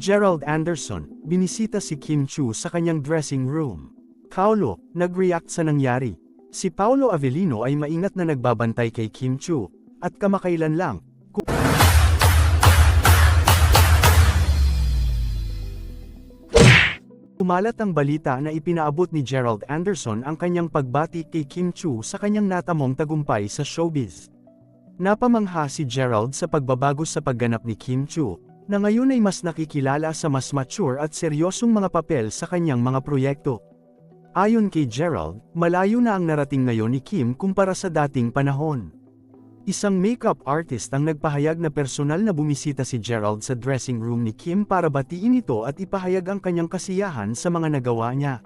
Gerald Anderson, binisita si Kim Chiu sa kanyang dressing room. Paulo, nag-react sa nangyari. Si Paolo Avellino ay maingat na nagbabantay kay Kim Chiu, at kamakailan lang, kumalat ang balita na ipinaabot ni Gerald Anderson ang kanyang pagbati kay Kim Chiu sa kanyang natamong tagumpay sa showbiz. Napamangha si Gerald sa pagbabago sa pagganap ni Kim Chiu, na ngayon ay mas nakikilala sa mas mature at seryosong mga papel sa kanyang mga proyekto. Ayon kay Gerald, malayo na ang narating ngayon ni Kim kumpara sa dating panahon. Isang makeup artist ang nagpahayag na personal na bumisita si Gerald sa dressing room ni Kim para batiin ito at ipahayag ang kanyang kasiyahan sa mga nagawa niya.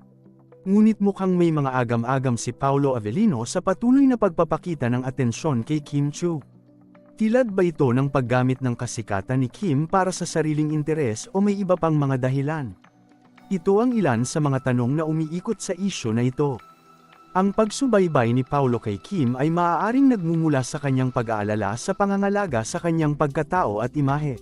Ngunit mukhang may mga agam-agam si Paolo Avellino sa patuloy na pagpapakita ng atensyon kay Kim Chiu. Tilad ba ito ng paggamit ng kasikatan ni Kim para sa sariling interes o may iba pang mga dahilan? Ito ang ilan sa mga tanong na umiikot sa isyu na ito. Ang pagsubaybay ni Paolo kay Kim ay maaaring nagmumula sa kanyang pag-aalala sa pangangalaga sa kanyang pagkatao at imahe.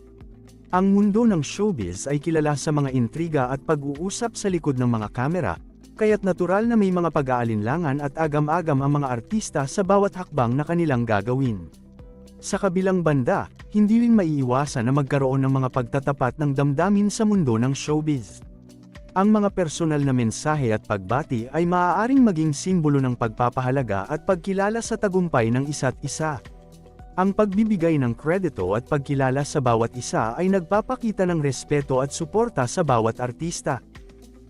Ang mundo ng showbiz ay kilala sa mga intriga at pag-uusap sa likod ng mga kamera, kaya't natural na may mga pag-aalinlangan at agam-agam ang mga artista sa bawat hakbang na kanilang gagawin. Sa kabilang banda, hindi rin maiiwasan na magkaroon ng mga pagtatapat ng damdamin sa mundo ng showbiz. Ang mga personal na mensahe at pagbati ay maaaring maging simbolo ng pagpapahalaga at pagkilala sa tagumpay ng isa't isa. Ang pagbibigay ng kredito at pagkilala sa bawat isa ay nagpapakita ng respeto at suporta sa bawat artista,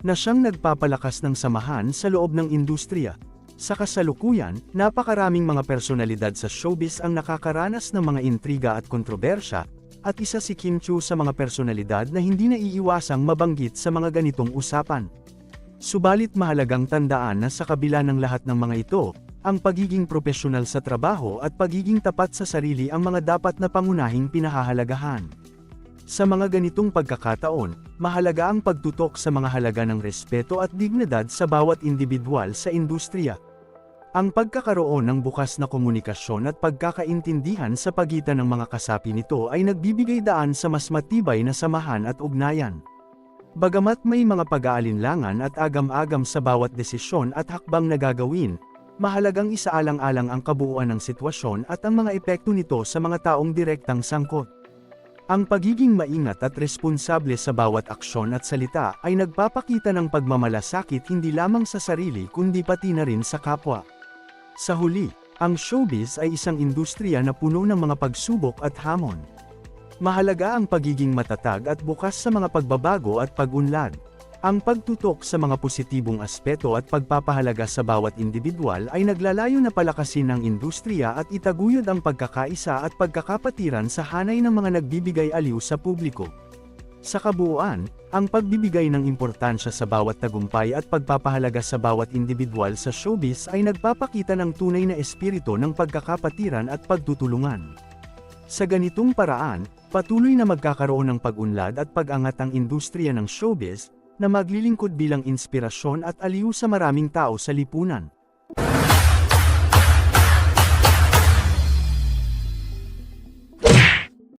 na siyang nagpapalakas ng samahan sa loob ng industriya. Sa kasalukuyan, napakaraming mga personalidad sa showbiz ang nakakaranas ng mga intriga at kontrobersya, at isa si Kim Chiu sa mga personalidad na hindi naiiwasang mabanggit sa mga ganitong usapan. Subalit mahalagang tandaan na sa kabila ng lahat ng mga ito, ang pagiging propesyonal sa trabaho at pagiging tapat sa sarili ang mga dapat na pangunahing pinahahalagahan. Sa mga ganitong pagkakataon, mahalaga ang pagtutok sa mga halaga ng respeto at dignidad sa bawat individual sa industriya. Ang pagkakaroon ng bukas na komunikasyon at pagkakaintindihan sa pagitan ng mga kasapi nito ay nagbibigay daan sa mas matibay na samahan at ugnayan. Bagamat may mga pag-aalinlangan at agam-agam sa bawat desisyon at hakbang na gagawin, mahalagang isaalang-alang ang kabuuan ng sitwasyon at ang mga epekto nito sa mga taong direktang sangkot. Ang pagiging maingat at responsable sa bawat aksyon at salita ay nagpapakita ng pagmamalasakit hindi lamang sa sarili kundi pati na rin sa kapwa. Sa huli, ang showbiz ay isang industriya na puno ng mga pagsubok at hamon. Mahalaga ang pagiging matatag at bukas sa mga pagbabago at pag-unlad. Ang pagtutok sa mga positibong aspeto at pagpapahalaga sa bawat individual ay naglalayo na palakasin ang industriya at itaguyod ang pagkakaisa at pagkakapatiran sa hanay ng mga nagbibigay aliw sa publiko. Sa kabuuan, ang pagbibigay ng importansya sa bawat tagumpay at pagpapahalaga sa bawat individual sa showbiz ay nagpapakita ng tunay na espiritu ng pagkakapatiran at pagtutulungan. Sa ganitong paraan, patuloy na magkakaroon ng pag-unlad at pag-angat ang industriya ng showbiz, na maglilingkod bilang inspirasyon at aliw sa maraming tao sa lipunan.